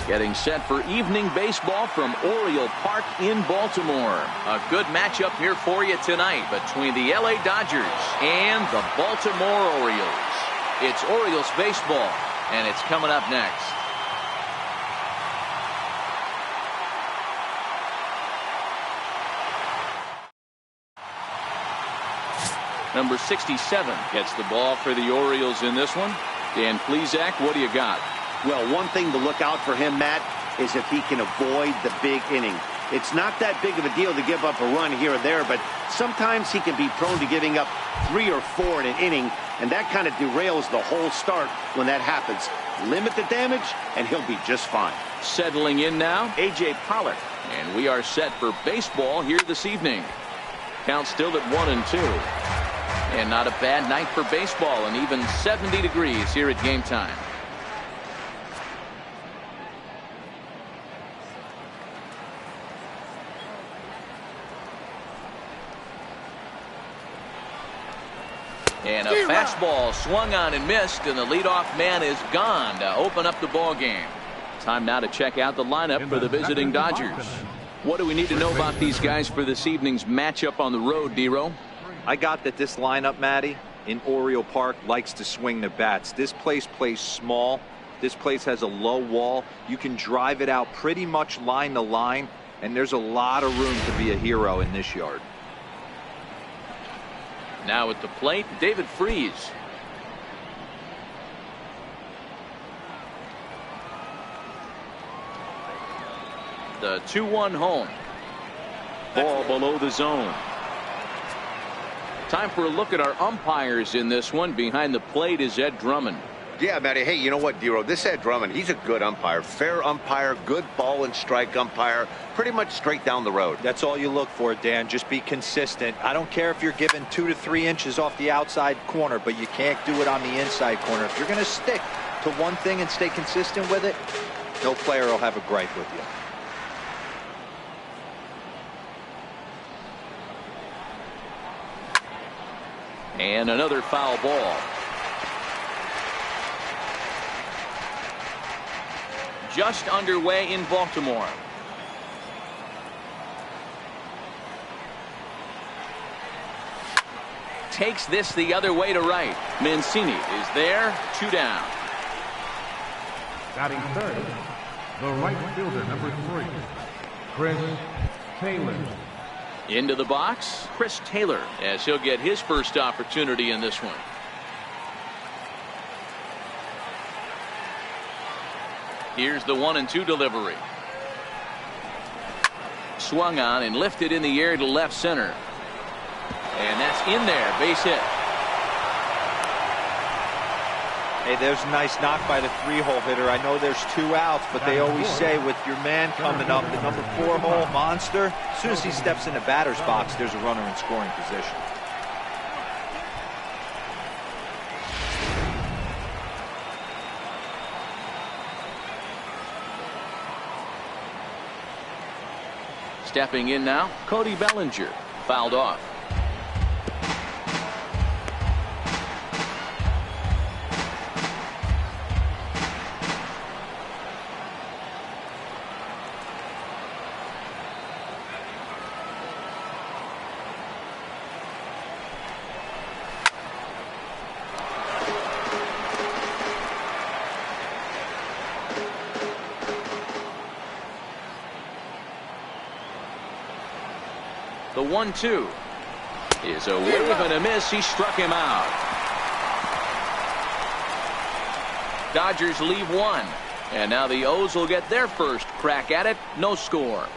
Getting set for evening baseball from Oriole Park in Baltimore. A good matchup here for you tonight between the LA Dodgers and the Baltimore Orioles. It's Orioles baseball, and it's coming up next. Number 67 gets the ball for the Orioles in this one. Dan Plesac, what do you got? Well, one thing to look out for him, Matt, is if he can avoid the big inning. It's not that big of a deal to give up a run here or there, but sometimes he can be prone to giving up 3 or 4 in an inning, and that kind of derails the whole start when that happens. Limit the damage, and he'll be just fine. Settling in now, A.J. Pollock. And we are set for baseball here this evening. Count still at 1-2. And not a bad night for baseball, and even 70 degrees here at game time. And a fastball swung on and missed, and the leadoff man is gone to open up the ball game. Time now to check out the lineup for the visiting Dodgers. What do we need to know about these guys for this evening's matchup on the road, D-Row? I got that this lineup, Matty, in Oriole Park likes to swing the bats. This place plays small. This place has a low wall. You can drive it out pretty much line to line, and there's a lot of room to be a hero in this yard. Now at the plate, David Freese. The 2-1 home. Ball below the zone. Time for a look at our umpires in this one. Behind the plate is Ed Drummond. Yeah, Matty. Hey, you know what, D-Row? This Ed Drummond, he's a good umpire. Fair umpire, good ball and strike umpire. Pretty much straight down the road. That's all you look for, Dan. Just be consistent. I don't care if you're given 2 to 3 inches off the outside corner, but you can't do it on the inside corner. If you're going to stick to one thing and stay consistent with it, no player will have a gripe with you. And another foul ball. Just underway in Baltimore. Takes this the other way to right. Mancini is there. 2 down. Batting third, the right fielder, number 3, Chris Taylor. Into the box, Chris Taylor, as he'll get his first opportunity in this one. Here's the 1-2 delivery. Swung on and lifted in the air to left center. And that's in there, base hit. Hey, there's a nice knock by the 3-hole hitter. I know there's 2 outs, but they always say with your man coming up, the number 4-hole monster, as soon as he steps in the batter's box, there's a runner in scoring position. Stepping in now, Cody Bellinger, fouled off. The 1-2 is a wave and a miss. He struck him out. Dodgers leave 1. And now the O's will get their first crack at it. No score.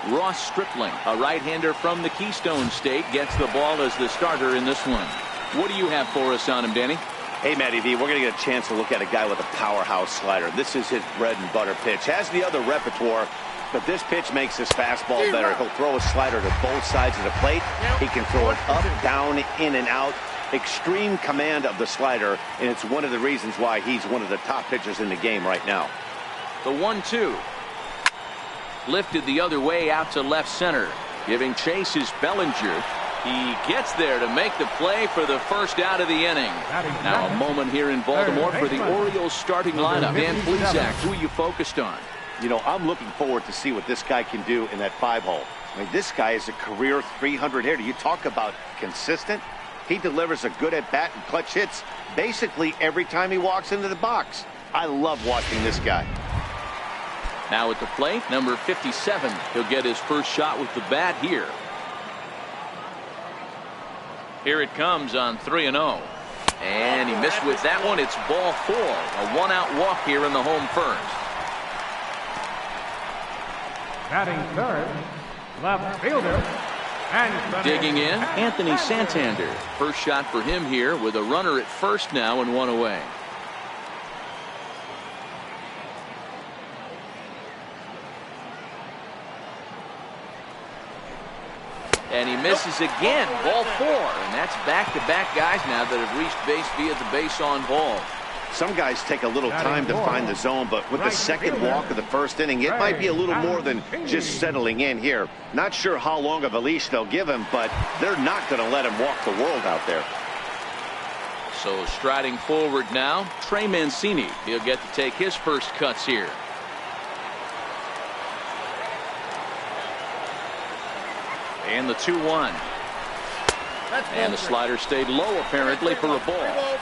Ross Stripling, a right-hander from the Keystone State, gets the ball as the starter in this one. What do you have for us on him, Danny? Hey, Matty V, we're going to get a chance to look at a guy with a powerhouse slider. This is his bread and butter pitch. Has the other repertoire, but this pitch makes his fastball better. He'll throw a slider to both sides of the plate. He can throw it up, down, in, and out. Extreme command of the slider, and it's one of the reasons why he's one of the top pitchers in the game right now. The 1-2. Lifted the other way out to left center. Giving chase is Bellinger. He gets there to make the play for the first out of the inning. Now a moment here in Baltimore for the Orioles starting lineup. Dan Plesac, who are you focused on? You know, I'm looking forward to see what this guy can do in that 5-hole. I mean, this guy is a career 300 hitter. You talk about consistent. He delivers a good at-bat and clutch hits basically every time he walks into the box. I love watching this guy. Now at the plate, number 57. He'll get his first shot with the bat here. Here it comes on 3-0. And he missed with that one. It's ball 4. A one-out walk here in the home first. Batting third, left fielder. Digging in, Anthony Santander. First shot for him here with a runner at first now and one away. And he misses again. Ball 4. And that's back-to-back guys now that have reached base via the base on ball. Some guys take a little time to find the zone, but with the second walk of the first inning, it might be a little more than just settling in here. Not sure how long of a leash they'll give him, but they're not going to let him walk the world out there. So striding forward now, Trey Mancini. He'll get to take his first cuts here. And the 2-1. And the slider stayed low apparently for a ball.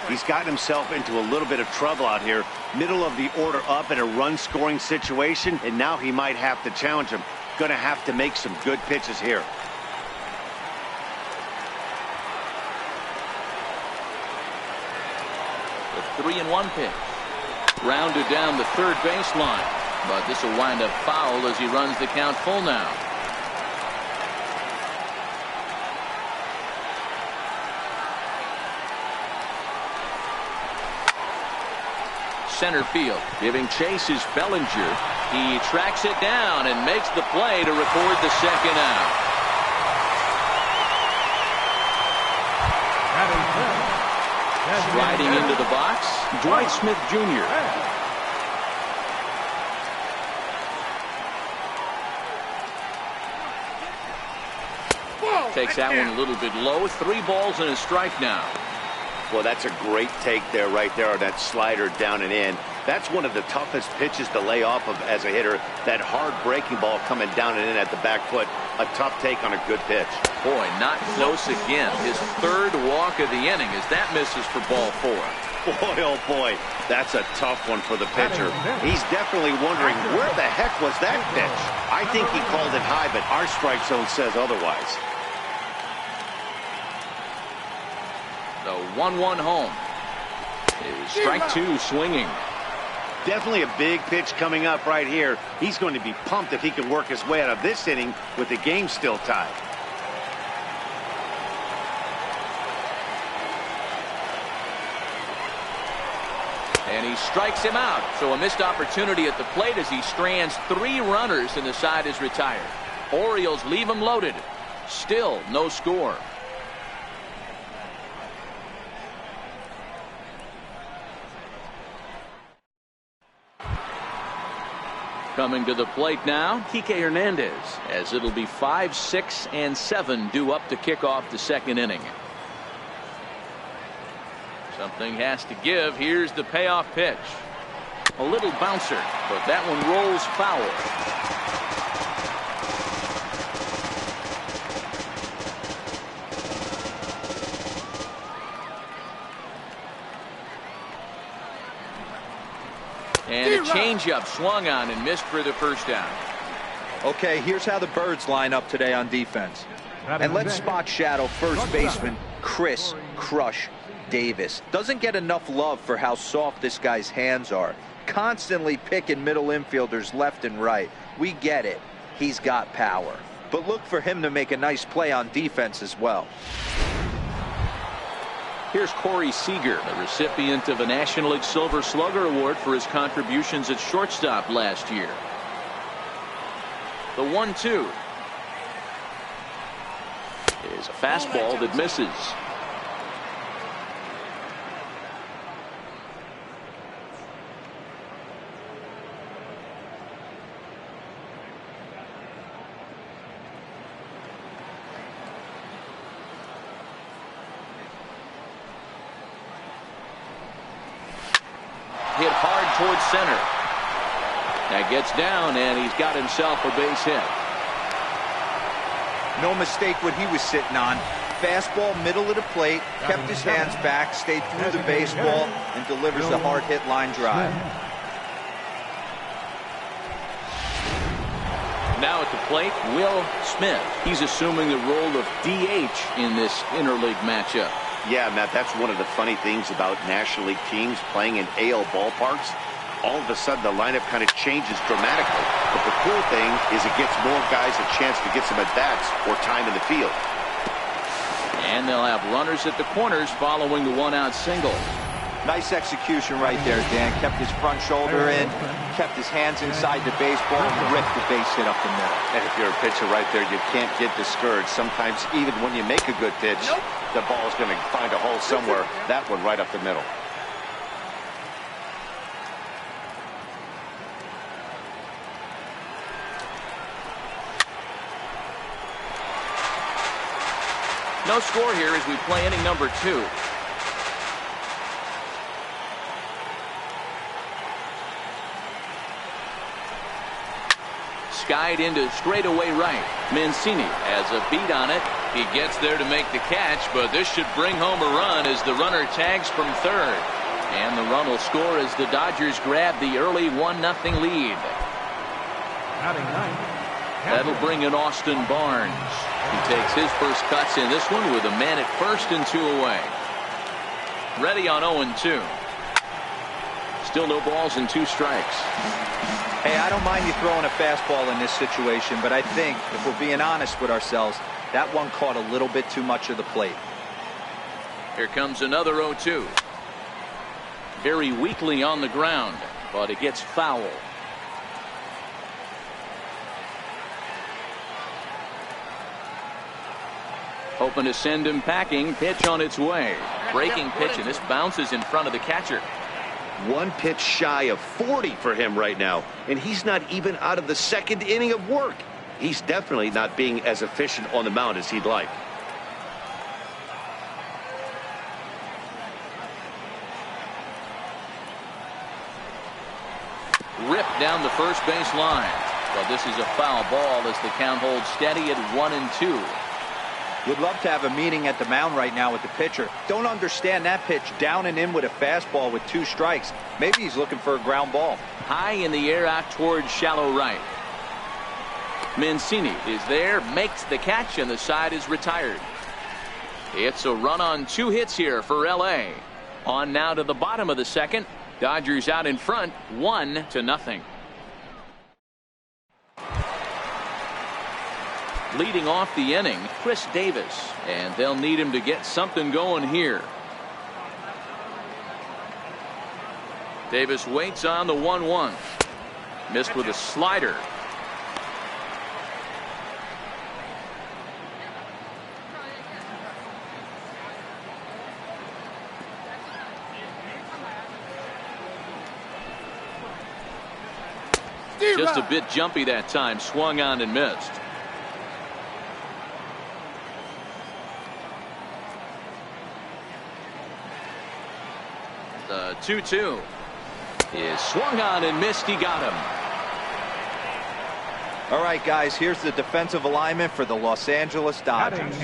He's gotten himself into a little bit of trouble out here. Middle of the order up in a run-scoring situation, and now he might have to challenge him. Going to have to make some good pitches here. The 3-1 pitch. Rounded down the third baseline. But this will wind up foul as he runs the count full now. Center field, giving chase is Bellinger. He tracks it down and makes the play to record the second out. Striding into the box, Dwight Smith Jr. Takes that one a little bit low. 3 balls and a strike now. Well, that's a great take there, right there, on that slider down and in. That's one of the toughest pitches to lay off of as a hitter. That hard breaking ball coming down and in at the back foot. A tough take on a good pitch. Boy, not close again. His third walk of the inning as that misses for ball 4. Boy, oh boy, that's a tough one for the pitcher. He's definitely wondering, where the heck was that pitch? I think he called it high, but our strike zone says otherwise. The 1-1 home. Is strike 2 swinging. Definitely a big pitch coming up right here. He's going to be pumped if he can work his way out of this inning with the game still tied. And he strikes him out. So a missed opportunity at the plate as he strands 3 runners and the side is retired. Orioles leave him loaded. Still no score. Coming to the plate now, Kike Hernandez, as it'll be 5, 6, and 7 due up to kick off the second inning. Something has to give. Here's the payoff pitch. A little bouncer, but that one rolls foul. And a changeup swung on and missed for the first down. Okay, here's how the Birds line up today on defense. And let's spot shadow first baseman Chris Crush Davis. Doesn't get enough love for how soft this guy's hands are. Constantly picking middle infielders left and right. We get it. He's got power. But look for him to make a nice play on defense as well. Here's Corey Seager, the recipient of a National League Silver Slugger Award for his contributions at shortstop last year. The 1-2 is a fastball that misses. towards center. That gets down, and he's got himself a base hit. No mistake what he was sitting on. Fastball, middle of the plate, kept his hands back, stayed through the baseball, and delivers the hard hit line drive. Now at the plate, Will Smith. He's assuming the role of DH in this interleague matchup. Yeah, Matt, that's one of the funny things about National League teams playing in AL ballparks. All of a sudden, the lineup kind of changes dramatically. But the cool thing is it gives more guys a chance to get some at-bats or time in the field. And they'll have runners at the corners following the one-out single. Nice execution right there, Dan. Kept his front shoulder in, kept his hands inside the baseball, and ripped the base hit up the middle. And if you're a pitcher right there, you can't get discouraged. Sometimes even when you make a good pitch, the ball's going to find a hole somewhere. That one right up the middle. No score here as we play inning number 2. Skied into straightaway right. Mancini has a beat on it. He gets there to make the catch, but this should bring home a run as the runner tags from third. And the run will score as the Dodgers grab the early 1-0 lead. That'll bring in Austin Barnes. He takes his first cuts in this one with a man at first and 2 away. Ready on 0-2. Still no balls and 2 strikes. Hey, I don't mind you throwing a fastball in this situation, but I think, if we're being honest with ourselves, that one caught a little bit too much of the plate. Here comes another 0-2. Very weakly on the ground, but it gets foul. Hoping to send him packing. Pitch on its way. Breaking pitch, and this bounces in front of the catcher. One pitch shy of 40 for him right now, and he's not even out of the second inning of work. He's definitely not being as efficient on the mound as he'd like. Ripped down the first base line. But this is a foul ball as the count holds steady at 1-2. Would love to have a meeting at the mound right now with the pitcher. Don't understand that pitch down and in with a fastball with 2 strikes. Maybe he's looking for a ground ball. High in the air out towards shallow right. Mancini is there, makes the catch, and the side is retired. It's a run on 2 hits here for LA. On now to the bottom of the second. Dodgers out in front, 1-0. Leading off the inning, Chris Davis, and they'll need him to get something going here. Davis waits on the 1-1. Missed with a slider. Just a bit jumpy that time, swung on and missed. The 2-2 is swung on and missed. He got him. All right, guys, here's the defensive alignment for the Los Angeles Dodgers.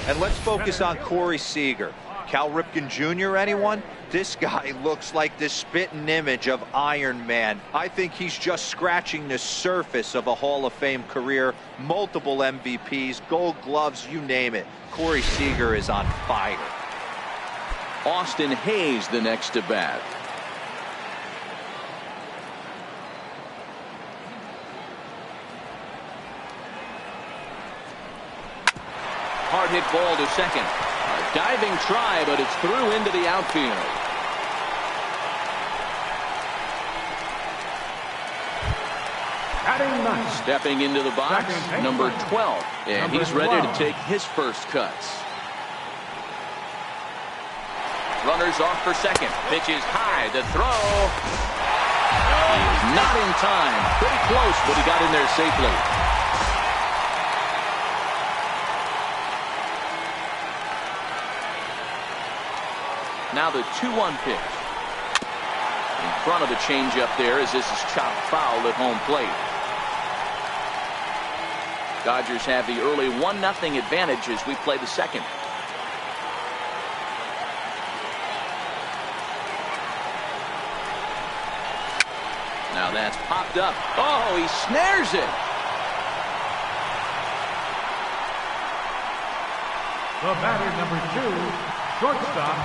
And let's focus on Corey Seager. Cal Ripken Jr., anyone? This guy looks like the spitting image of Iron Man. I think he's just scratching the surface of a Hall of Fame career. Multiple MVPs, Gold Gloves, you name it. Corey Seager is on fire. Austin Hayes the next to bat. Hard hit ball to second. A diving try, but it's through into the outfield. Stepping into the box, number 12, and he's ready to take his first cuts. Runners off for second. Pitch is high. The throw. He's not in time. Pretty close, but he got in there safely. Now the 2-1 pitch. In front of the changeup there as this is chopped foul at home plate. Dodgers have the early 1-0 advantage as we play the second. Now that's popped up. Oh, he snares it. The batter, number 2, shortstop,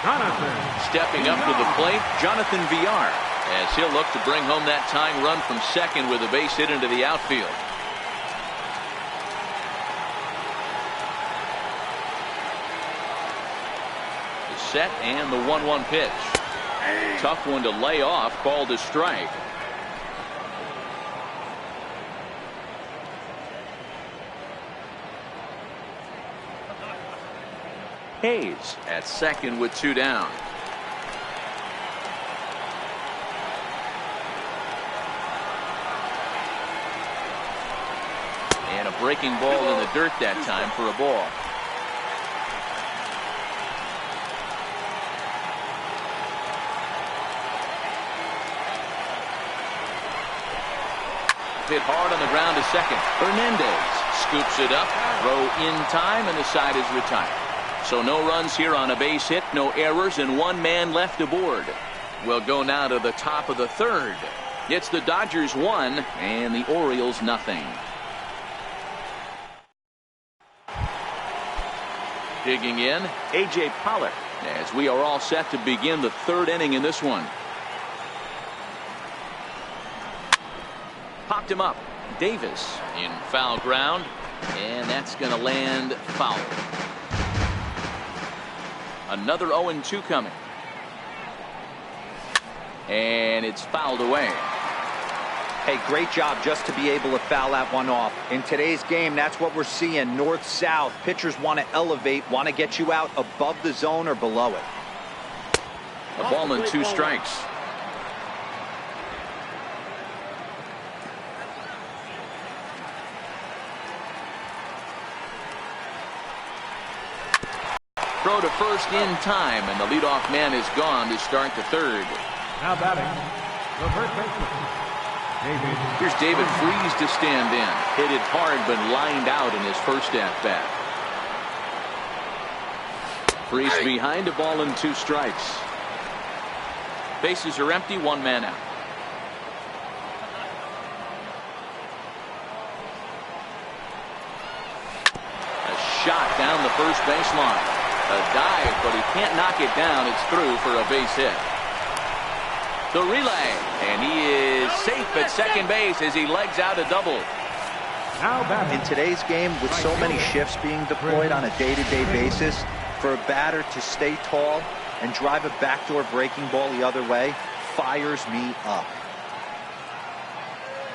Jonathan. Stepping up to the plate, Jonathan Villar, as he'll look to bring home that tying run from second with a base hit into the outfield. The set and the 1-1 pitch. Tough one to lay off, called a strike. Hayes at second with 2 down. And a breaking ball in the dirt that time for a ball. Hit hard on the ground to second. Hernandez scoops it up, throw in time, and the side is retired. So no runs here on a base hit, no errors, and 1 man left aboard. We'll go now to the top of the third. It's the Dodgers 1 and the Orioles 0. Digging in, A.J. Pollock, as we are all set to begin the third inning in this one. Popped him up. Davis in foul ground, and that's going to land foul. Another 0-2 coming. And it's fouled away. Hey, great job just to be able to foul that one off. In today's game, that's what we're seeing. North-south. Pitchers want to elevate, want to get you out above the zone or below it. A ball and 2 strikes. Throw to first in time, and the leadoff man is gone to start the third. Now batting, the first baseman, David. Here's David Freese to stand in. Hit it hard, but lined out in his first at-bat. Freese behind, a ball and 2 strikes. Bases are empty, 1 man out. A shot down the first baseline. A dive, but he can't knock it down. It's through for a base hit. The relay, and he is safe at second base as he legs out a double. In today's game, with so many shifts being deployed on a day-to-day basis, for a batter to stay tall and drive a backdoor breaking ball the other way fires me up.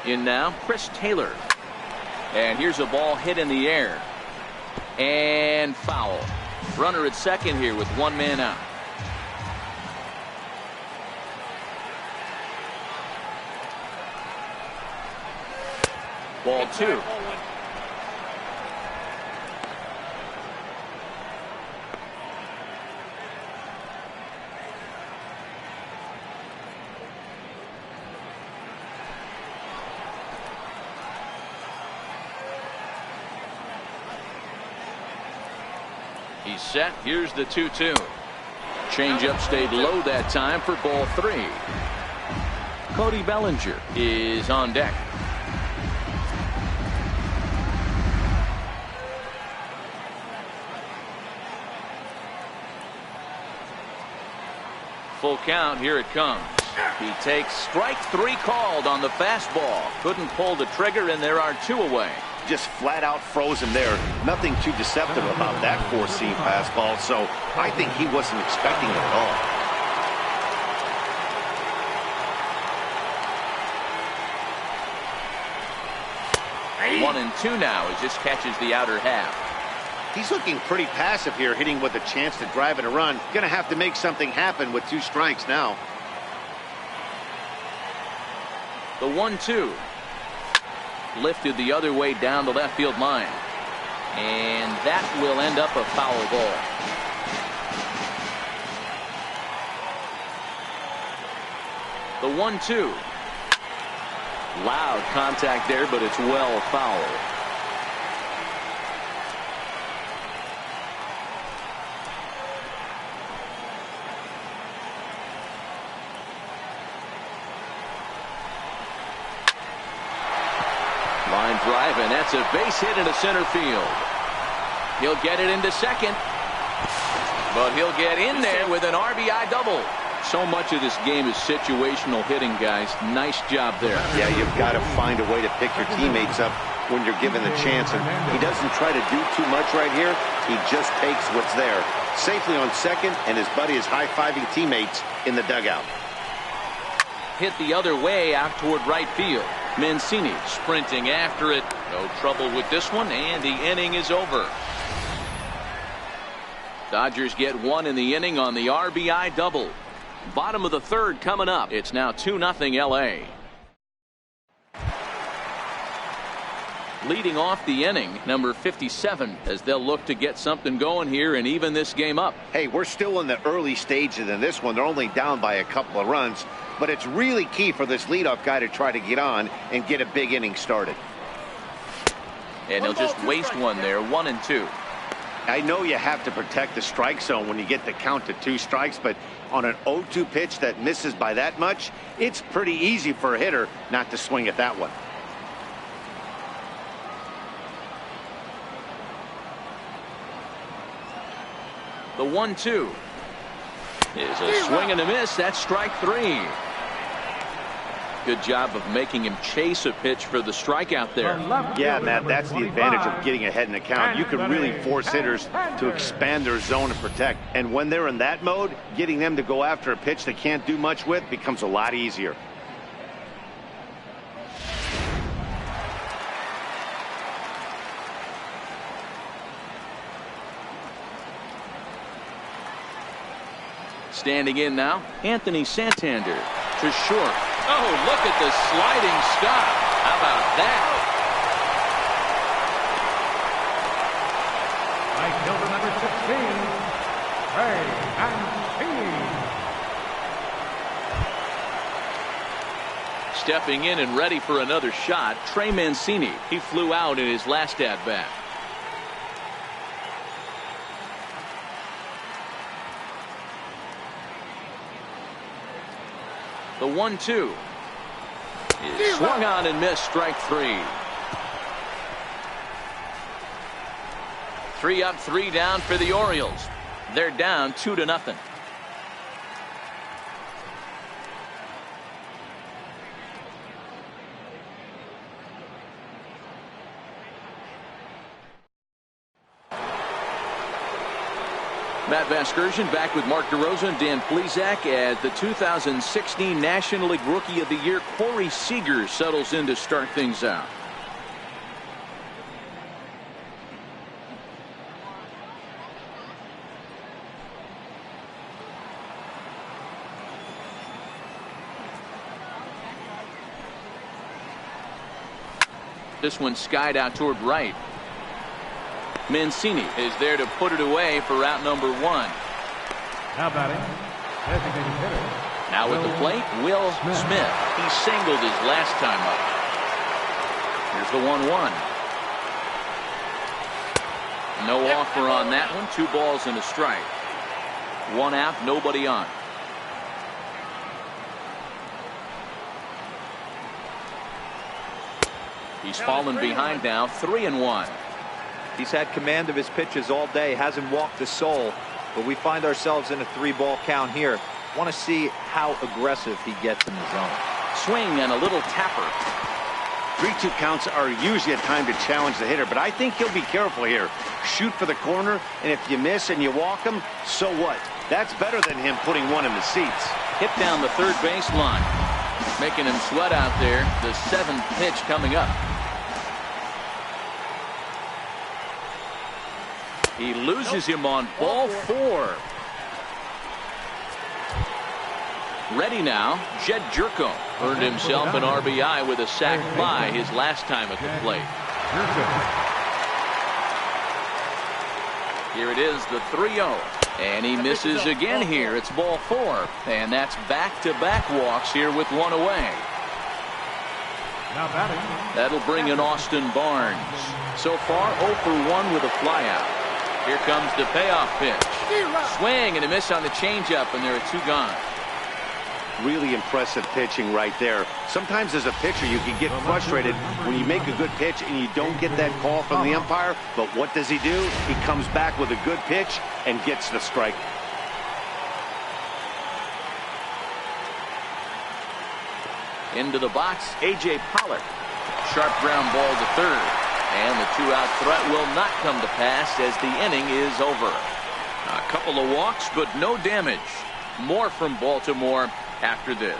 In now, Chris Taylor. And here's a ball hit in the air. And foul. Runner at second here with 1 man out. Ball 2. He's set. Here's the 2-2. Changeup stayed low that time for ball 3. Cody Bellinger is on deck. Full count. Here it comes. He takes strike 3 called on the fastball. Couldn't pull the trigger, and there are 2 away. Just flat out froze him there. Nothing too deceptive about that 4-seam fastball, so I think he wasn't expecting it at all. 1-2 now as this catches the outer half. He's looking pretty passive here, hitting with a chance to drive in a run. Gonna have to make something happen with 2 strikes now. The 1-2. Lifted the other way down the left field line. And that will end up a foul ball. The 1-2. Loud contact there, but it's well foul. Line drive, and that's a base hit into center field. He'll get it into second, but he'll get in there with an RBI double. So much of this game is situational hitting, guys. Nice job there. Yeah, you've got to find a way to pick your teammates up when you're given the chance. And he doesn't try to do too much right here. He just takes what's there. Safely on second, and his buddy is high-fiving teammates in the dugout. Hit the other way out toward right field. Mancini sprinting after it. No trouble with this one, and the inning is over. Dodgers get one in the inning on the RBI double. Bottom of the third coming up. It's now 2-0 LA. Leading off the inning, number 57, as they'll look to get something going here and even this game up. Hey, we're still in the early stages in this one. They're only down by a couple of runs, but it's really key for this leadoff guy to try to get on and get a big inning started. And he'll just waste one there, 1-2. I know you have to protect the strike zone when you get the count to 2 strikes, but on an 0-2 pitch that misses by that much, it's pretty easy for a hitter not to swing at that one. The 1-2 is a swing and a miss. That's strike 3. Good job of making him chase a pitch for the strikeout there. Yeah, Matt, that's the advantage of getting ahead in the count. You can really force hitters to expand their zone and protect. And when they're in that mode, getting them to go after a pitch they can't do much with becomes a lot easier. Standing in now, Anthony Santander to short. Oh, look at the sliding stop. How about that? Right fielder number 16, Trey Mancini. Stepping in and ready for another shot, Trey Mancini. He flew out in his last at-bat. The 1-2 is swung on and missed, strike 3. 3 up, 3 down for the Orioles. They're down 2-0. Matt Vasgersian back with Mark DeRosa and Dan Plesac as the 2016 National League Rookie of the Year Corey Seager settles in to start things out. This one skied out toward right. Mancini is there to put it away for out number 1. Now batting, designated hitter. Now at the plate, Will Smith. He singled his last time up. Here's the 1-1. No offer on that one. 2 balls and a strike. 1 out, nobody on. He's fallen behind now, 3-1. He's had command of his pitches all day, hasn't walked a soul, but we find ourselves in a 3-ball count here. Want to see how aggressive he gets in the zone. Swing and a little tapper. 3-2 counts are usually a time to challenge the hitter, but I think he'll be careful here. Shoot for the corner, and if you miss and you walk him, so what? That's better than him putting one in the seats. Hit down the third baseline, making him sweat out there. The 7th pitch coming up. He loses him on ball 4. Ready now, Jed Jerko earned himself an RBI with a sac fly his last time at the plate. Here it is, the 3-0. And he misses again here. It's ball 4. And that's back-to-back walks here with one away. Now batting. That'll bring in Austin Barnes. So far 0 for 1 with a flyout. Here comes the payoff pitch. Swing and a miss on the changeup, and there are 2 gone. Really impressive pitching right there. Sometimes as a pitcher you can get frustrated when you make a good pitch and you don't get that call from the umpire. But what does he do? He comes back with a good pitch and gets the strike. Into the box, A.J. Pollock. Sharp ground ball to third. And the 2-out threat will not come to pass as the inning is over. A couple of walks, but no damage. More from Baltimore after this.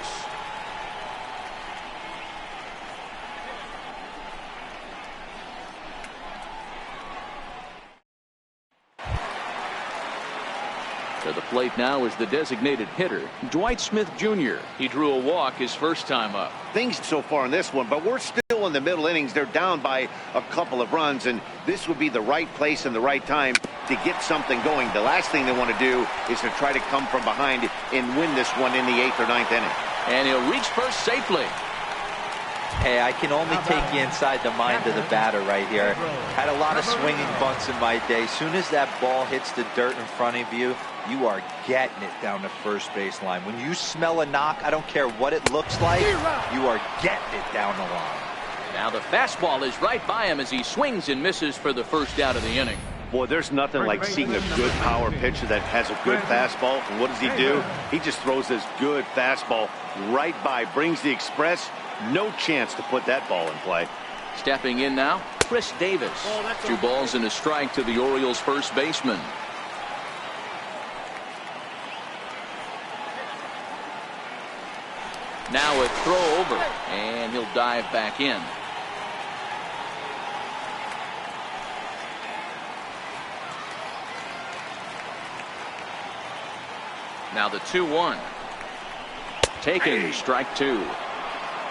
To the plate now is the designated hitter, Dwight Smith Jr. He drew a walk his first time up. Things so far in this one, but we're still in the middle innings. They're down by a couple of runs, and this would be the right place and the right time to get something going. The last thing they want to do is to try to come from behind and win this one in the 8th or 9th inning. And he'll reach first safely. Hey, I can only take you inside the mind of the batter right here. Had a lot of swinging bunts in my day. Soon as that ball hits the dirt in front of you, you are getting it down the first base line. When you smell a knock, I don't care what it looks like, you are getting it down the line. Now the fastball is right by him as he swings and misses for the first out of the inning. Boy, there's nothing like seeing a good power pitcher that has a good fastball. And what does he do? He just throws this good fastball right by, brings the express. No chance to put that ball in play. Stepping in now, Chris Davis. 2 balls and a strike to the Orioles first baseman. Now a throw over, and he'll dive back in. Now the 2-1. Taken, strike 2.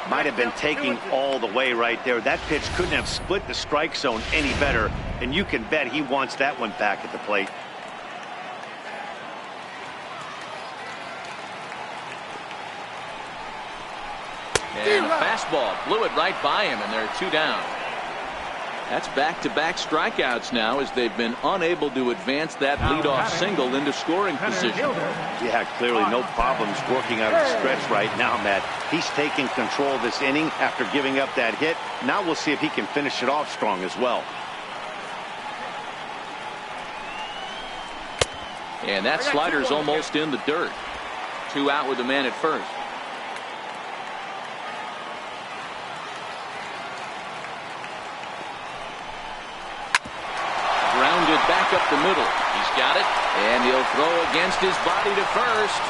Might have been taking all the way right there. That pitch couldn't have split the strike zone any better, and you can bet he wants that one back at the plate. And a fastball blew it right by him, and there are 2 down. That's back-to-back strikeouts now as they've been unable to advance that leadoff single into scoring position. Yeah, clearly no problems working out of the stretch right now, Matt. He's taking control of this inning after giving up that hit. Now we'll see if he can finish it off strong as well. And that slider's almost in the dirt. 2 out with the man at first. Grounded back up the middle. He's got it, and he'll throw against his body to first.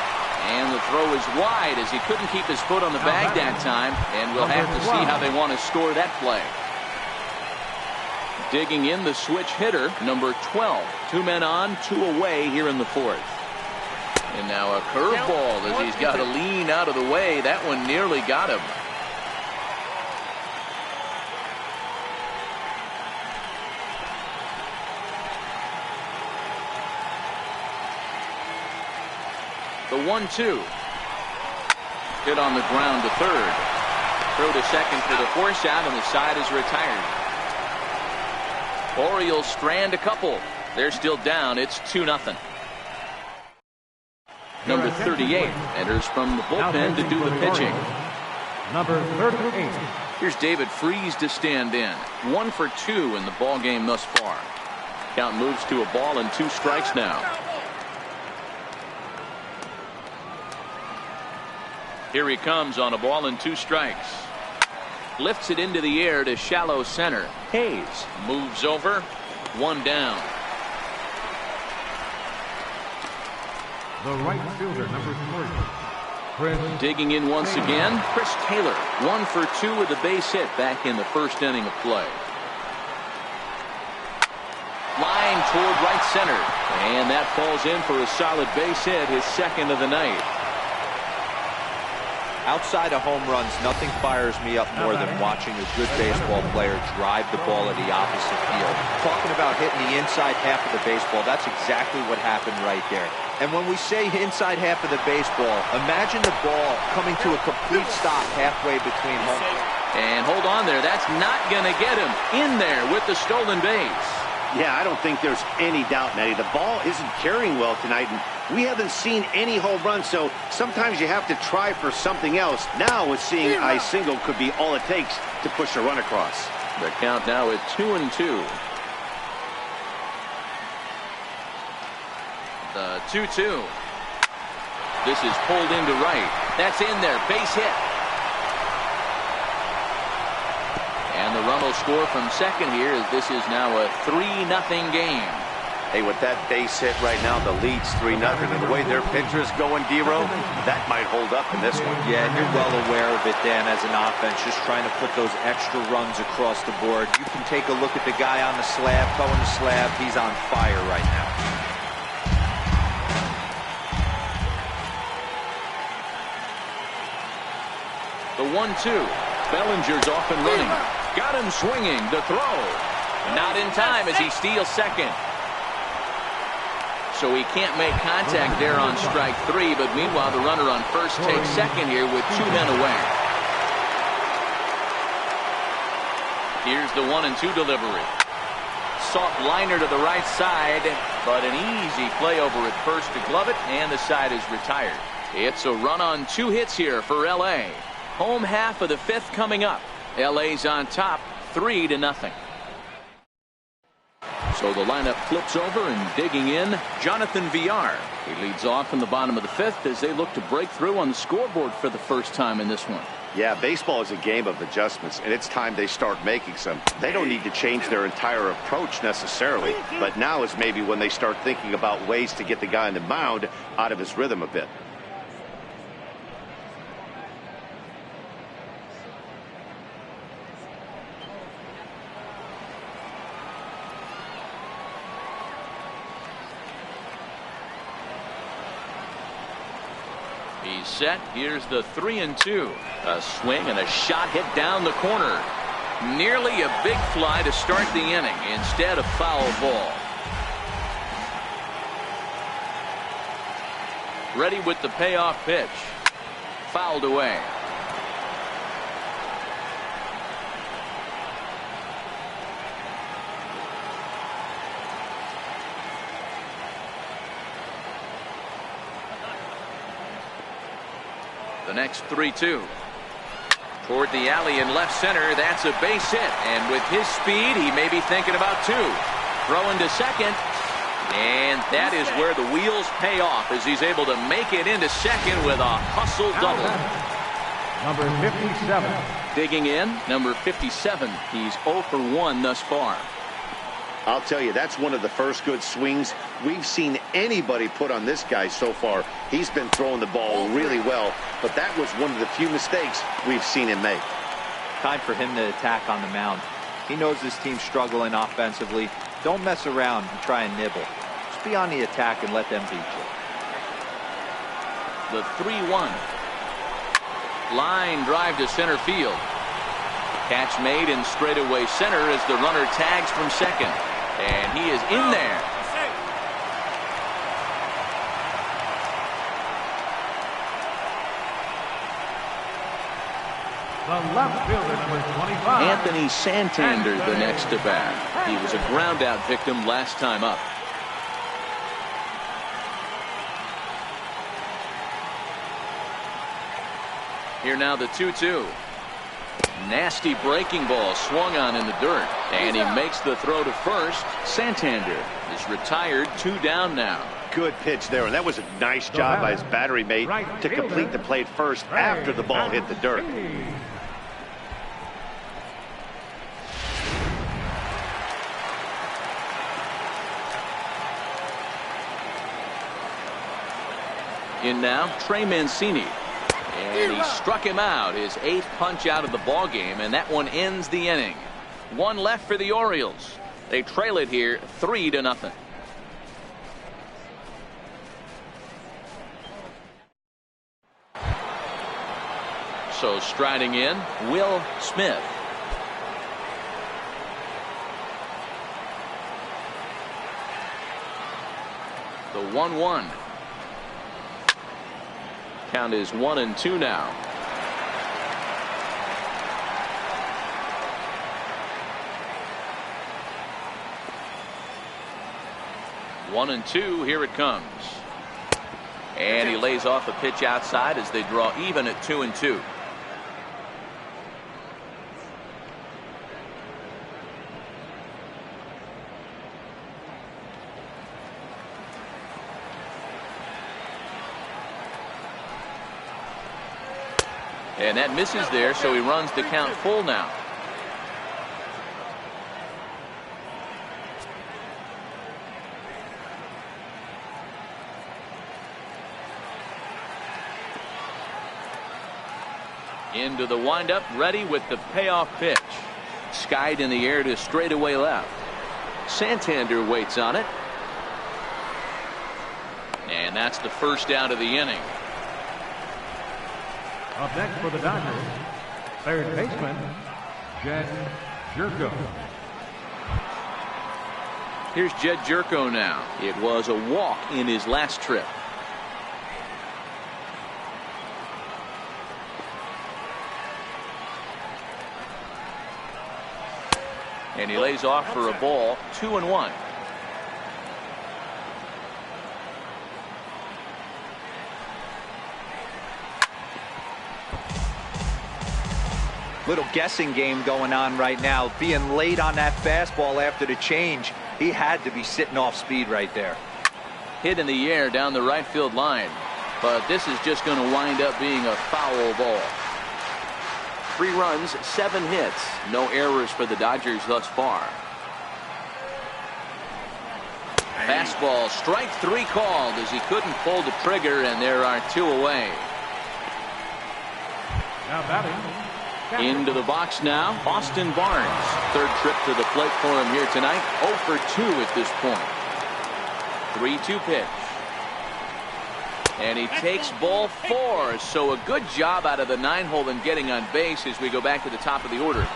And the throw is wide as he couldn't keep his foot on the bag that time, and we'll have to see how they want to score that play. Digging in the switch hitter, number 12. 2 men on, 2 away here in the 4th. And now a curveball as he's got to lean out of the way. That one nearly got him. The 1-2. Hit on the ground to third. Throw to second for the force out, and the side is retired. Orioles strand a couple. They're still down. It's 2-0. Number 38 enters from the bullpen to do the pitching. Number 38. Here's David Freese to stand in. 1 for 2 in the ball game thus far. Count moves to a ball and 2 strikes now. Here he comes on a ball and 2 strikes. Lifts it into the air to shallow center. Hayes moves over. 1 down. The right fielder, number 3. Chris. Digging in once again, Chris Taylor. 1 for 2 with a base hit back in the first inning of play. Flying toward right center. And that falls in for a solid base hit, his second of the night. Outside of home runs, nothing fires me up more than watching a good baseball player drive the ball at the opposite field. Talking about hitting the inside half of the baseball, that's exactly what happened right there. And when we say inside half of the baseball, imagine the ball coming to a complete stop halfway between home. And hold on there. That's not going to get him in there with the stolen base. Yeah, I don't think there's any doubt, Matty. The ball isn't carrying well tonight, and we haven't seen any home runs, so sometimes you have to try for something else. Now, with seeing I single could be all it takes to push a run across. The count now at 2-2. The 2-2. This is pulled into right. That's in there. Base hit. And the run will score from second here, as this is now a 3-0 game. Hey, with that base hit right now, the lead's 3-0. And the way their pitcher's going, D-Row, that might hold up in this one. Yeah, and you're well aware of it, Dan, as an offense, just trying to put those extra runs across the board. You can take a look at the guy on the slab, towing the slab. He's on fire right now. The 1-2. Bellinger's off and running. Got him swinging. The throw. Not in time as he steals second. So he can't make contact there on strike 3, but meanwhile the runner on first takes second here with 2 men away. Here's the 1-2 delivery. Soft liner to the right side, but an easy play over at first to glove it, and the side is retired. It's a run on 2 hits here for L.A. Home half of the 5th coming up. L.A.'s on top 3-0. So the lineup flips over, and digging in, Jonathan Villar. He leads off in the bottom of the 5th as they look to break through on the scoreboard for the first time in this one. Yeah, baseball is a game of adjustments, and it's time they start making some. They don't need to change their entire approach necessarily, but now is maybe when they start thinking about ways to get the guy on the mound out of his rhythm a bit. He's set. Here's the 3-2. A swing and a shot hit down the corner. Nearly a big fly to start the inning. Instead, a foul ball. Ready with the payoff pitch. Fouled away. The next 3-2. Toward the alley in left center. That's a base hit. And with his speed, he may be thinking about 2. Throwing to second. And that is where the wheels pay off, as he's able to make it into second with a hustle double. Number 57. Digging in, number 57. He's 0 for 1 thus far. I'll tell you, that's one of the first good swings we've seen anybody put on this guy so far. He's been throwing the ball really well, but that was one of the few mistakes we've seen him make. Time for him to attack on the mound. He knows his team's struggling offensively. Don't mess around and try and nibble. Just be on the attack and let them beat you. The 3-1. Line drive to center field. Catch made in straightaway center as the runner tags from second. And he is in there. The left fielder, number 25. Anthony Santander, the next to bat. He was a ground out victim last time up. Here now the 2-2. Nasty breaking ball swung on in the dirt, and he makes the throw to first. Santander is retired, 2 down now. Good pitch there, and that was a nice job by his battery mate to complete the play first after the ball hit the dirt. In now, Trey Mancini. And he struck him out, his 8th punch out of the ball game, and that one ends the inning. 1 left for the Orioles. They trail it here 3-0. So striding in, Will Smith. The 1-1. Count is 1-2 now. One and two. Here it comes. And he lays off a pitch outside as they draw even at 2-2. And that misses there, so he runs the count full now. Into the windup, ready with the payoff pitch. Skied in the air to straightaway left. Santander waits on it. And that's the first out of the inning. Up next for the Dodgers, third baseman, Jed Jerko. Here's Jed Jerko now. It was a walk in his last trip. And he lays off for a ball. 2-1. Little guessing game going on right now. Being late on that fastball after the change. He had to be sitting off speed right there. Hit in the air down the right field line. But this is just going to wind up being a foul ball. 3 runs, 7 hits. No errors for the Dodgers thus far. Fastball, strike 3 called as he couldn't pull the trigger, and there are 2 away. Now batting. Into the box now, Austin Barnes. Third trip to the plate for him here tonight. 0 for 2 at this point. 3-2 pitch. And he takes ball 4. So a good job out of the 9-hole in getting on base as we go back to the top of the order.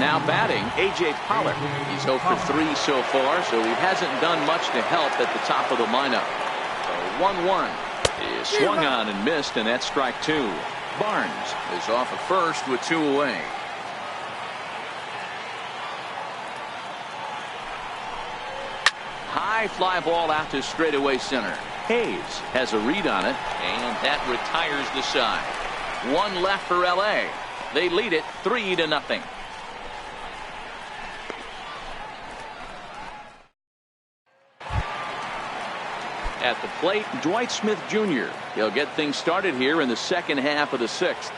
Now batting, A.J. Pollock. He's 0 for 3 so far, so he hasn't done much to help at the top of the lineup. So 1-1 is swung on and missed, and that's strike 2. Barnes is off at first with 2 away. High fly ball out to straightaway center. Hayes has a read on it, and that retires the side. 1 left for L.A. They lead it 3-0. At the plate, Dwight Smith Jr. He'll get things started here in the second half of the 6th.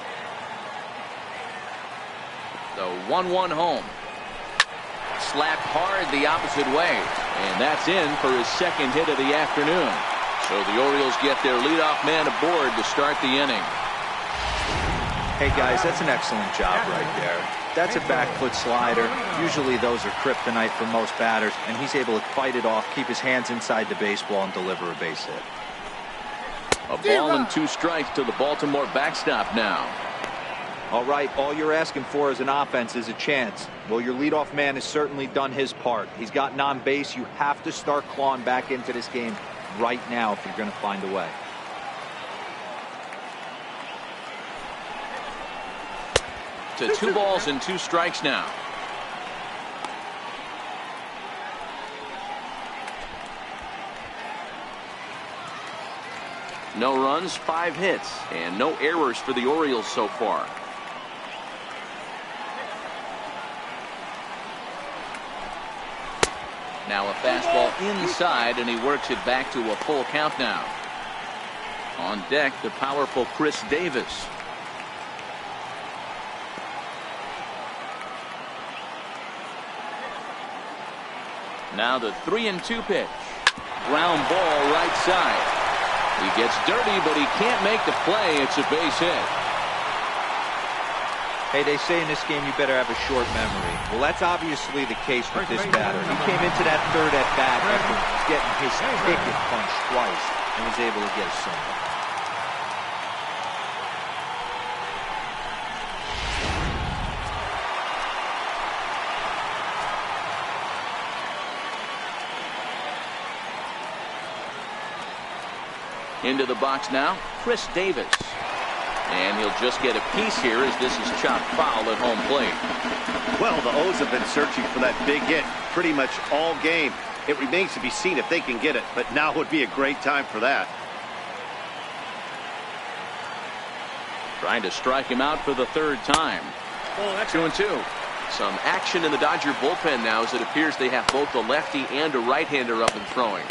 The 1-1 home. Slapped hard the opposite way, and that's in for his second hit of the afternoon. So the Orioles get their leadoff man aboard to start the inning. Hey guys, that's an excellent job right there. That's a back foot slider. Usually those are kryptonite for most batters, and he's able to fight it off, keep his hands inside the baseball, and deliver a base hit. A ball and 2 strikes to the Baltimore backstop now. All right, all you're asking for as an offense is a chance. Well, your leadoff man has certainly done his part. He's gotten on base. You have to start clawing back into this game right now if you're going to find a way. To 2 balls and 2 strikes now. No runs, 5 hits, and no errors for the Orioles so far. Now a fastball inside, and he works it back to a full count now. On deck, the powerful Chris Davis. Now the 3-2 pitch. Ground ball right side. He gets dirty, but he can't make the play. It's a base hit. Hey, they say in this game you better have a short memory. Well, that's obviously the case with this batter. He came into that third at bat after getting his ticket punched twice and was able to get a single. Into the box now, Chris Davis. And he'll just get a piece here as this is chopped foul at home plate. Well, the O's have been searching for that big hit pretty much all game. It remains to be seen if they can get it, but now would be a great time for that. Trying to strike him out for the third time. 2-2. Some action in the Dodger bullpen now as it appears they have both a lefty and a right-hander up and throwing.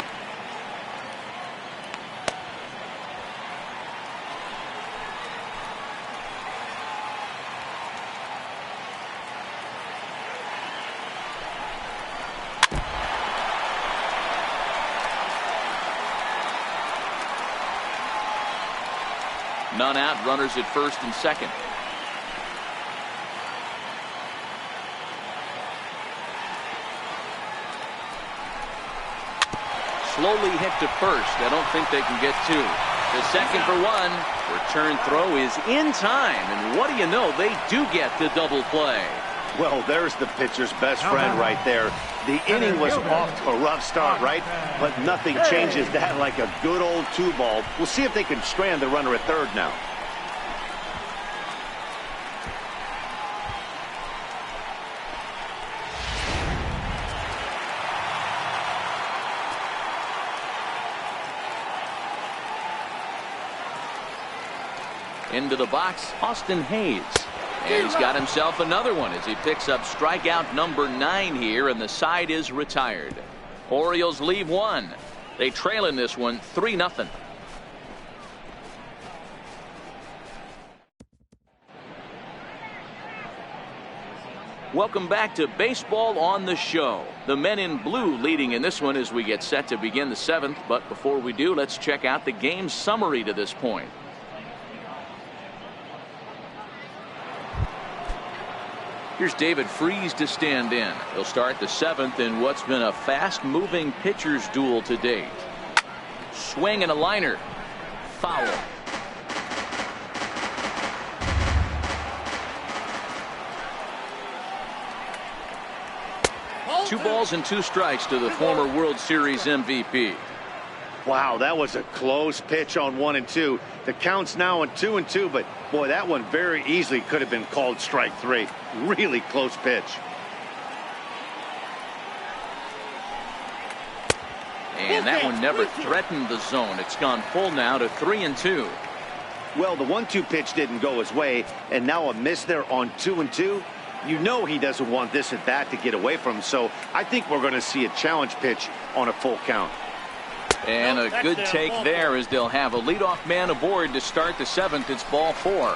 None out, runners at first and second. Slowly hit to first. I don't think they can get two. The second for one. Return throw is in time. And what do you know? They do get the double play. Well, there's the pitcher's best friend right there. The inning was off to a rough start, right? But nothing changes that like a good old 2-ball. We'll see if they can strand the runner at third now. Into the box, Austin Hayes. And he's got himself another one as he picks up strikeout number 9 here, and the side is retired. Orioles leave one. They trail in this one 3-0. Welcome back to Baseball on the Show. The men in blue leading in this one as we get set to begin the 7th. But before we do, let's check out the game summary to this point. Here's David Freese to stand in. He'll start the 7th in what's been a fast-moving pitcher's duel to date. Swing and a liner. Foul. Two balls and 2 strikes to the former World Series MVP. Wow, that was a close pitch on 1 and 2. The count's now on 2 and 2, but boy, that one very easily could have been called strike 3. Really close pitch. And that one never threatened the zone. It's gone full now to 3 and 2. Well, the 1-2 pitch didn't go his way, and now a miss there on 2 and 2. You know he doesn't want this at bat to get away from him, so I think we're going to see a challenge pitch on a full count. And a good take there as they'll have a leadoff man aboard to start the 7th. It's ball 4.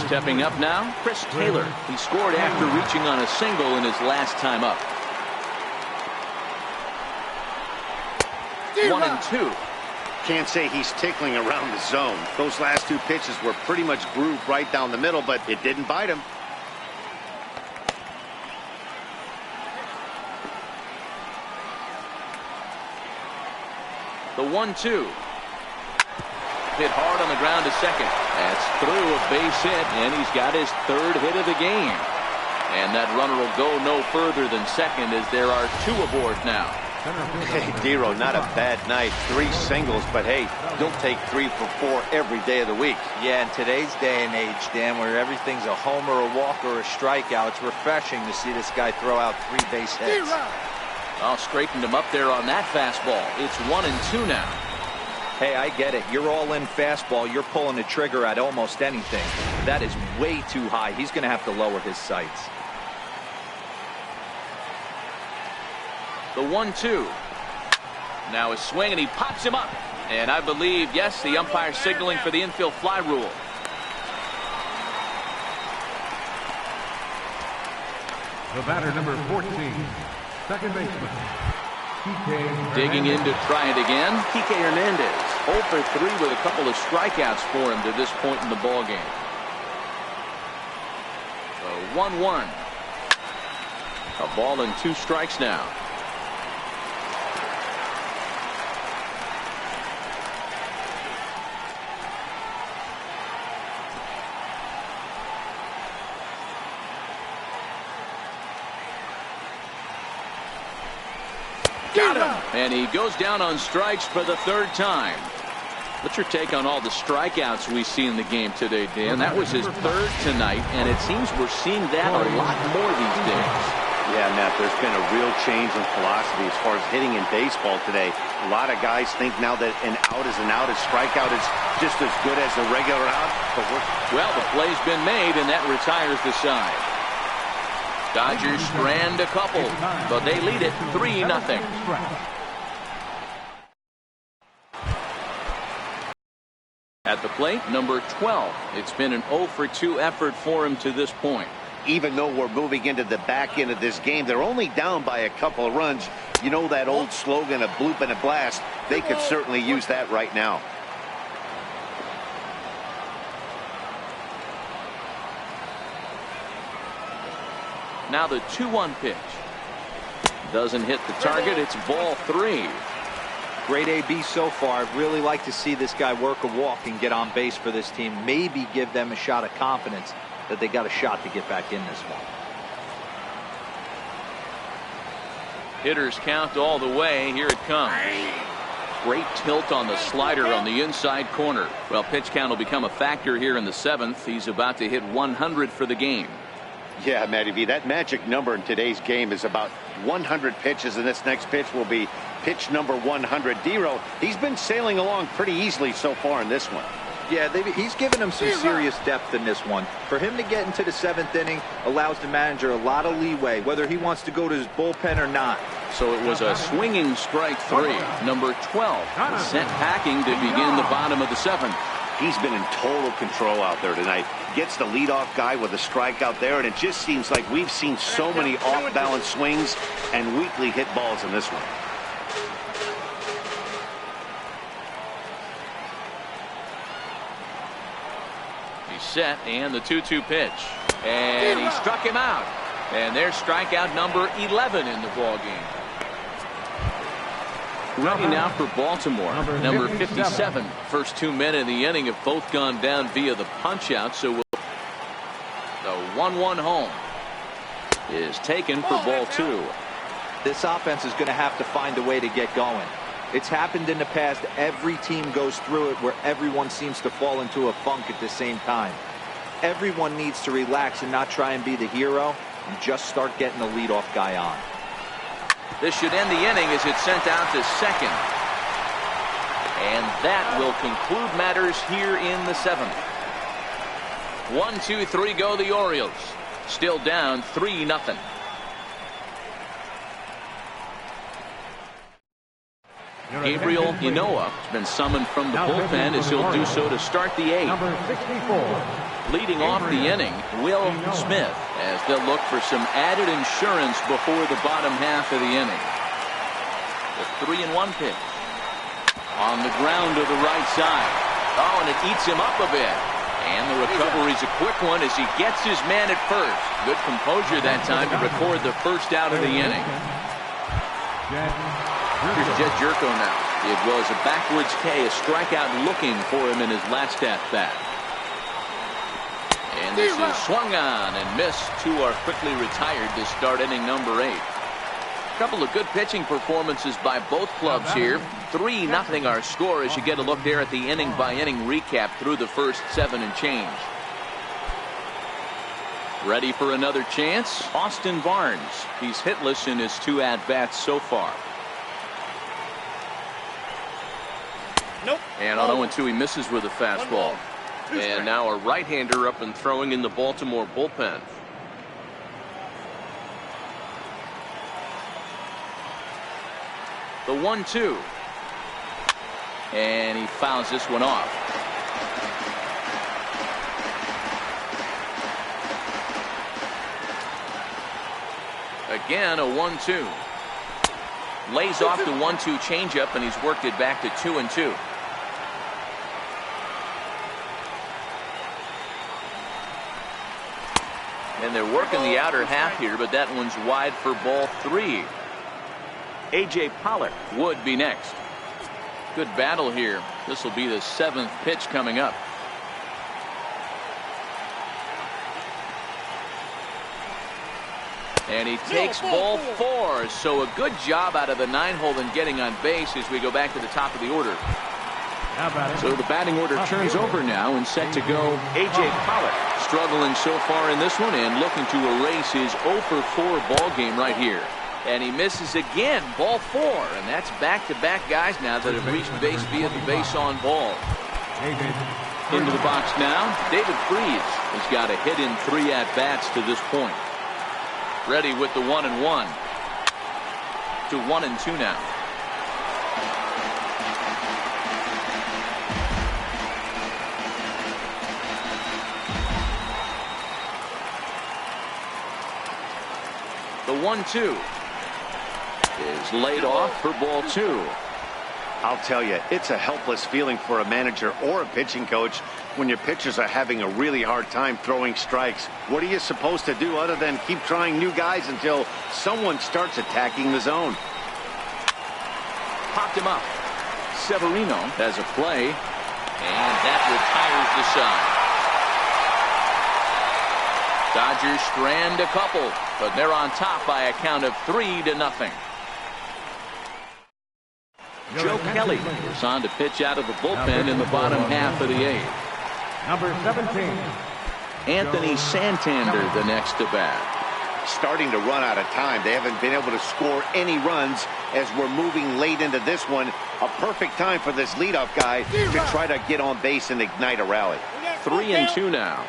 Stepping up now, Chris Taylor. He scored after reaching on a single in his last time up. 1 and 2. Can't say he's tickling around the zone. Those last 2 pitches were pretty much grooved right down the middle, but it didn't bite him. The 1-2. Hit hard on the ground to second. That's through a base hit, and he's got his 3rd hit of the game. And that runner will go no further than second as there are 2 aboard now. Hey, Dero, not a bad night. 3 singles, but hey, he'll take 3 for 4 every day of the week. Yeah, in today's day and age, Dan, where everything's a homer, a walk, or a strikeout, it's refreshing to see this guy throw out 3 base hits. Well, straightened him up there on that fastball. It's 1 and 2 now. Hey, I get it. You're all in fastball. You're pulling the trigger at almost anything. That is way too high. He's going to have to lower his sights. The 1-2. Now a swing, and he pops him up. And I believe, yes, the umpire signaling for the infield fly rule. The batter, number 14, second baseman, Kike. Digging in to try it again, Kike Hernandez. 0 for 3 with a couple of strikeouts for him to this point in the ballgame. So 1-1. A ball and 2 strikes now. Got him. And he goes down on strikes for the third time. What's your take on all the strikeouts we see in the game today, Dan? That was his third tonight, and it seems we're seeing that a lot more these days. Yeah, Matt, there's been a real change in philosophy as far as hitting in baseball today. A lot of guys think now that an out is an out, a strikeout is just as good as a regular out. But well, the play's been made, and that retires the side. Dodgers strand a couple, but they lead it 3-0. At the plate, number 12. It's been an 0 for 2 effort for him to this point. even though we're moving into the back end of this game, they're only down by a couple of runs. You know that old slogan, a bloop and a blast. They could certainly use that right now. Now the 2-1 pitch. Doesn't hit the target. It's ball 3. Great AB so far. I'd really like to see this guy work a walk and get on base for this team. Maybe give them a shot of confidence that they got a shot to get back in this one. Hitters count all the way. Here it comes. Great tilt on the slider on the inside corner. Well, pitch count will become a factor here in the 7th. He's about to hit 100 for the game. Yeah, Matty V, that magic number in today's game is about 100 pitches, and this next pitch will be pitch number 100. D-Row, he's been sailing along pretty easily so far in this one. Yeah, he's given him some serious depth in this one. For him to get into the 7th inning allows the manager a lot of leeway, whether he wants to go to his bullpen or not. So it was a swinging strike 3. Number 12 sent packing to begin the bottom of the 7th. He's been in total control out there tonight. Gets the leadoff guy with a strikeout there, and it just seems like we've seen so many off-balance swings and weakly hit balls in this one. He's set, and the 2-2 pitch. And he struck him out. And there's strikeout number 11 in the ballgame. Ready now for Baltimore, number 57. First 2 men in the inning have both gone down via the punch-out, so the 1-1 home is taken for ball 2. This offense is going to have to find a way to get going. It's happened in the past. Every team goes through it where everyone seems to fall into a funk at the same time. Everyone needs to relax and not try and be the hero and just start getting the leadoff guy on. This should end the inning as it's sent out to second. And that will conclude matters here in the 7th. 1, 2, 3 go the Orioles. Still down 3-0. Gabriel Ynoa has been summoned from the bullpen as he'll do so to start the 8th. Number 64. Leading off the inning, Will Smith, as they'll look for some added insurance before the bottom half of the inning. The 3-1 pitch. On the ground to the right side. Oh, and it eats him up a bit. And the recovery's a quick one as he gets his man at first. Good composure that time to record the first out of the inning. Here's Jed Jerko now. It was a backwards K, a strikeout looking for him in his last at-bat. And this is swung on and missed. 2 are quickly retired to start inning number 8. A couple of good pitching performances by both clubs here. 3-0 our score as you get a look there at the inning-by-inning recap through the first 7 and change. Ready for another chance? Austin Barnes. He's hitless in his 2 at-bats so far. Nope. And on 0-2 he misses with a fastball. And now a right-hander up and throwing in the Baltimore bullpen. The 1-2. And he fouls this one off. Again, a 1-2. Lays off the 1-2 changeup, and he's worked it back to 2-2. And they're working the outer half here, but that one's wide for ball 3. A.J. Pollock would be next. Good battle here. This will be the 7th pitch coming up. And he takes ball 4. So a good job out of the 9-hole in getting on base as we go back to the top of the order. So the batting order turns over now and set to go. A.J. Pollock struggling so far in this one and looking to erase his 0 for 4 ball game right here. And he misses again, ball 4. And that's back-to-back guys now that have reached base via the base on ball. Into the box now, David Freese has got a hit in 3 at-bats to this point. Ready with the 1-1 to 1-2 now. The 1-2 is laid off for ball 2. I'll tell you, it's a helpless feeling for a manager or a pitching coach when your pitchers are having a really hard time throwing strikes. What are you supposed to do other than keep trying new guys until someone starts attacking the zone? Popped him up. Severino has a play, and that retires the side. Dodgers strand a couple, but they're on top by a count of 3-0. Joe Kelly is on to pitch out of the bullpen in the bottom half of the 8th. Number 17. Anthony Santander the next to bat. Starting to run out of time. They haven't been able to score any runs as we're moving late into this one. A perfect time for this leadoff guy to try to get on base and ignite a rally. 3-2 now.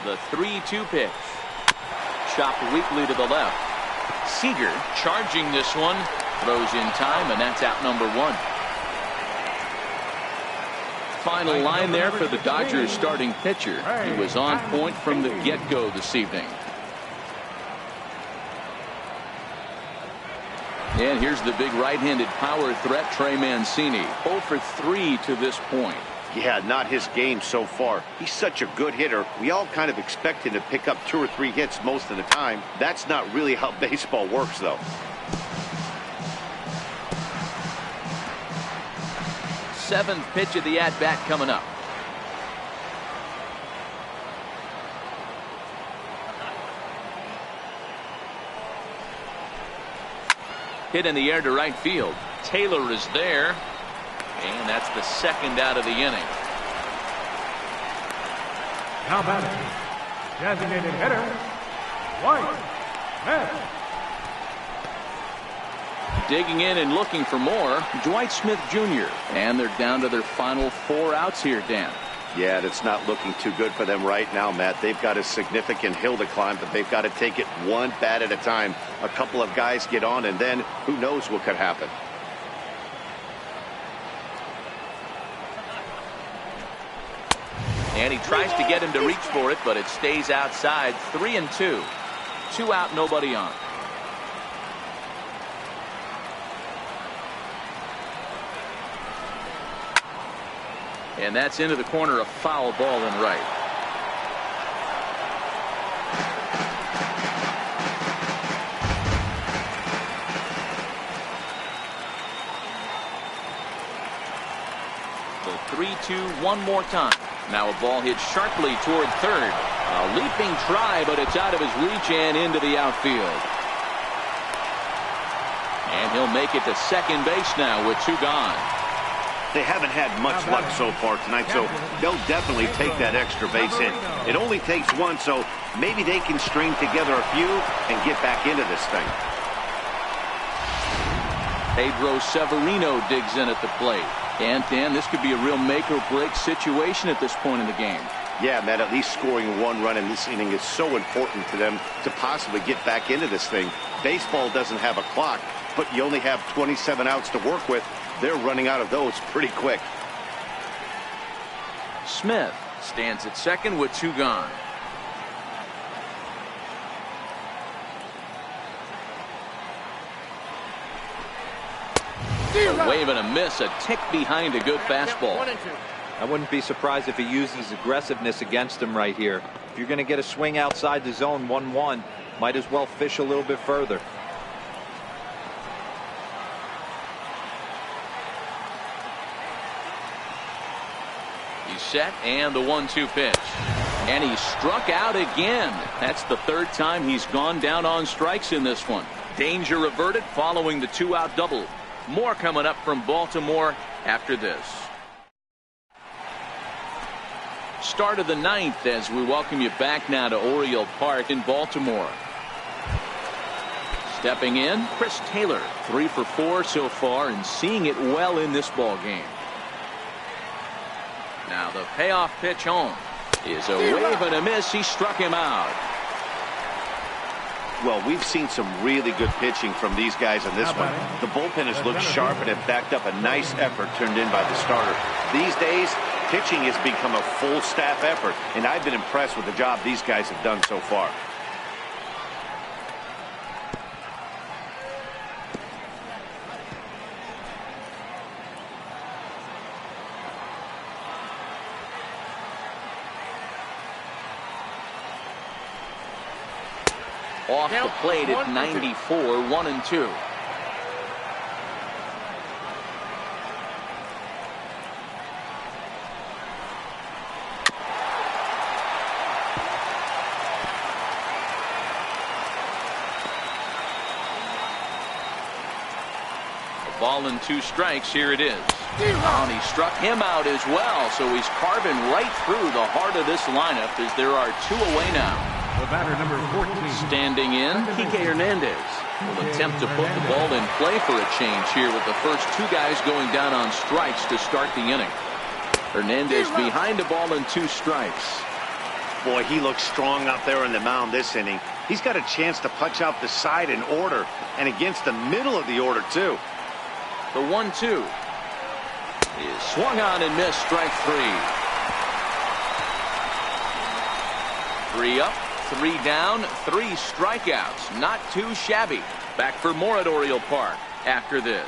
The 3-2 pitch. Chopped weakly to the left. Seager charging this one. Throws in time, and that's out number 1. Final line there for the Dodgers starting pitcher. He was on point from the get-go this evening. And here's the big right-handed power threat, Trey Mancini. 0 for 3 to this point. Yeah, not his game so far. He's such a good hitter. We all kind of expect him to pick up 2 or 3 hits most of the time. That's not really how baseball works, though. 7th pitch of the at-bat coming up. Hit in the air to right field. Taylor is there. And that's the 2nd out of the inning. Now batting, designated hitter, White. Digging in and looking for more, Dwight Smith Jr. And they're down to their final 4 outs here, Dan. Yeah, it's not looking too good for them right now, Matt. They've got a significant hill to climb, but they've got to take it one bat at a time. A couple of guys get on, and then who knows what could happen. And he tries to get him to reach for it, but it stays outside. 3-2. 2 out, nobody on. And that's into the corner, a foul ball in right. So 3-2 one more time. Now a ball hit sharply toward third. A leaping try, but it's out of his reach and into the outfield. And he'll make it to second base now with 2 gone. They haven't had much luck so far tonight, so they'll definitely take that extra base hit. It only takes 1, so maybe they can string together a few and get back into this thing. Pedro Severino digs in at the plate. And Dan, this could be a real make or break situation at this point in the game. Yeah, Matt, at least scoring 1 run in this inning is so important to them to possibly get back into this thing. Baseball doesn't have a clock, but you only have 27 outs to work with. They're running out of those pretty quick. Smith stands at second with 2 gone. A wave and a miss, a tick behind a good fastball. I wouldn't be surprised if he uses aggressiveness against him right here. If you're going to get a swing outside the zone 1-1, might as well fish a little bit further. He's set, and the 1-2 pitch. And he struck out again. That's the third time he's gone down on strikes in this one. Danger averted following the 2-out double. More coming up from Baltimore after this. Start of the 9th as we welcome you back now to Oriole Park in Baltimore. Stepping in, Chris Taylor, 3 for 4 so far and seeing it well in this ball game. Now the payoff pitch home is a wave and a miss. He struck him out. Well, we've seen some really good pitching from these guys in this one. The bullpen has looked sharp and have backed up a nice effort turned in by the starter. These days, pitching has become a full staff effort, and I've been impressed with the job these guys have done so far. Off the plate at 94, 1-2. A ball and 2 strikes. Here it is. And he struck him out as well, so he's carving right through the heart of this lineup as there are 2 away now. The batter, number 14. Standing in, Kike Hernandez will attempt to put the ball in play for a change here with the first 2 guys going down on strikes to start the inning. Hernandez behind the ball and 2 strikes. Boy, he looks strong out there on the mound this inning. He's got a chance to punch out the side in order and against the middle of the order, too. The 1-2 is swung on and missed. Strike 3. 3 up. 3 down, 3 strikeouts. Not too shabby. Back for more at Oriole Park after this.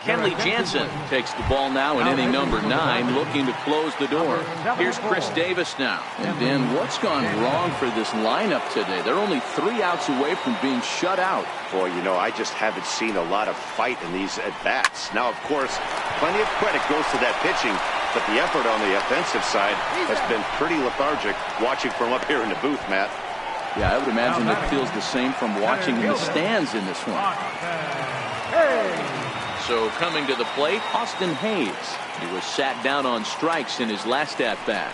Kenley Jansen takes the ball now in inning number 9, looking to close the door. Here's Chris Davis now. And then what's gone wrong for this lineup today? They're only 3 outs away from being shut out. Boy, you know, I just haven't seen a lot of fight in these at-bats. Now, of course, plenty of credit goes to that pitching, but the effort on the offensive side has been pretty lethargic watching from up here in the booth, Matt. Yeah, I would imagine it feels the same from watching in the stands in this one. So coming to the plate, Austin Hayes. He was sat down on strikes in his last at-bat.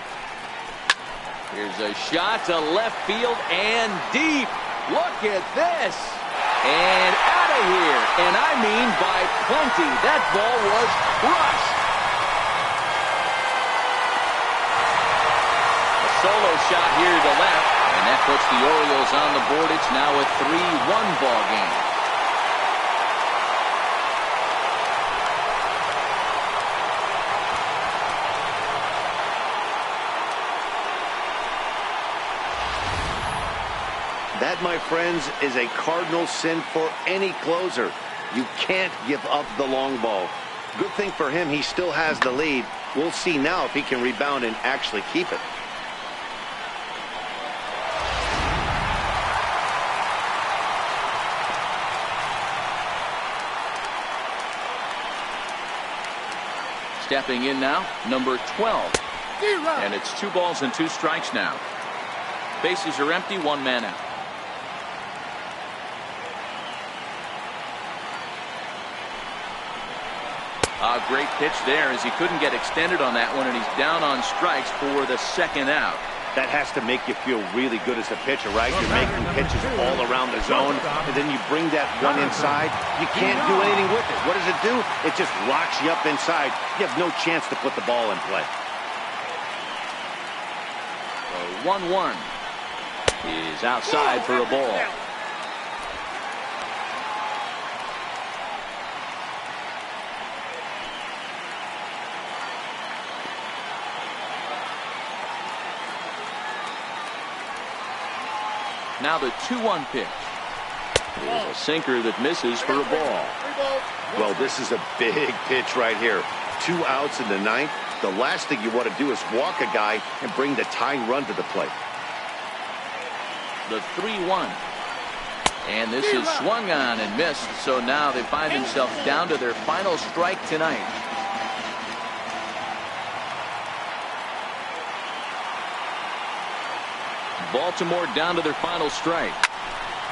Here's a shot to left field and deep. Look at this. And out of here. And I mean by plenty. That ball was crushed. A solo shot here to left. And that puts the Orioles on the board. It's now a 3-1 ball game. That, my friends, is a cardinal sin for any closer. You can't give up the long ball. Good thing for him, he still has the lead. We'll see now if he can rebound and actually keep it. Stepping in now, number 12. And it's 2 balls and 2 strikes now. Bases are empty, 1 man out. A great pitch there as he couldn't get extended on that one, and he's down on strikes for the 2nd out. That has to make you feel really good as a pitcher, right? You're making pitches all around the zone, and then you bring that one inside. You can't do anything with it. What does it do? It just locks you up inside. You have no chance to put the ball in play. The 1-1 is outside for a ball. Now the 2-1 pitch. Here's a sinker that misses for a ball. Well, this is a big pitch right here. 2 outs in the 9th. The last thing you want to do is walk a guy and bring the tying run to the plate. The 3-1. And this is swung on and missed. So now they find themselves down to their final strike tonight. Baltimore down to their final strike.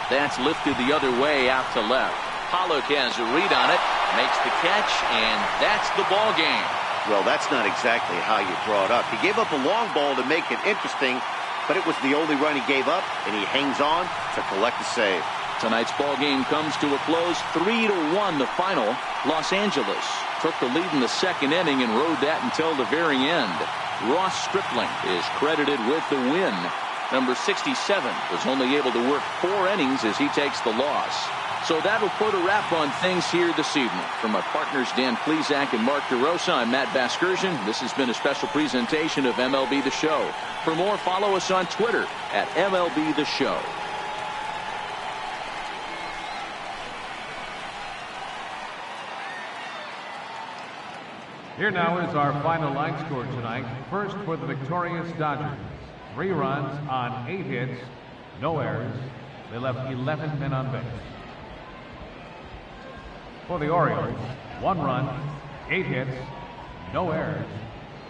That's lifted the other way out to left. Pollock has a read on it, makes the catch, and that's the ball game. Well, that's not exactly how you draw it up. He gave up a long ball to make it interesting, but it was the only run he gave up, and he hangs on to collect the save. Tonight's ball game comes to a close, 3-1 the final. Los Angeles took the lead in the second inning and rode that until the very end. Ross Stripling is credited with the win. Number 67 was only able to work 4 innings as he takes the loss. So that'll put a wrap on things here this evening. From my partners Dan Plesac and Mark DeRosa, I'm Matt Vasgersian. This has been a special presentation of MLB The Show. For more, follow us on Twitter at MLB The Show. Here now is our final line score tonight. First for the victorious Dodgers. 3 runs on 8 hits, no errors. They left 11 men on base. For the Orioles, 1 run, 8 hits, no errors.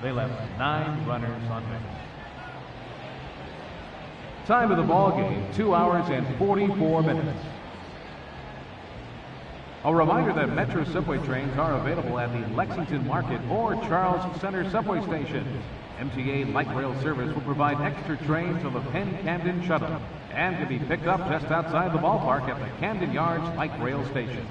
They left 9 runners on base. Time of the ball game, 2 hours and 44 minutes. A reminder that Metro subway trains are available at the Lexington Market or Charles Center subway stations. MTA light rail service will provide extra trains on the Penn Camden Shuttle and can be picked up just outside the ballpark at the Camden Yards light rail station.